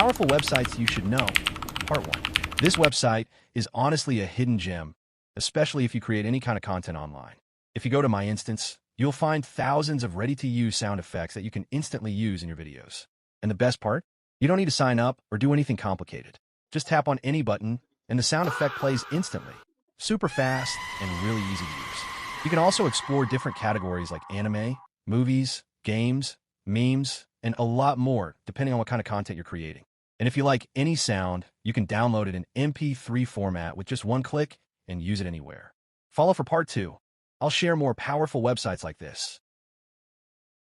Powerful websites you should know. Part 1. This website is honestly a hidden gem, especially if you create any kind of content online. If you go to my instance, you'll find thousands of ready-to-use sound effects that you can instantly use in your videos. And the best part? You don't need to sign up or do anything complicated. Just tap on any button, and the sound effect plays instantly. Super fast and really easy to use. You can also explore different categories like anime, movies, games, memes, and a lot more, depending on what kind of content you're creating. And if you like any sound, you can download it in MP3 format with just one click and use it anywhere. Follow for part 2. I'll share more powerful websites like this.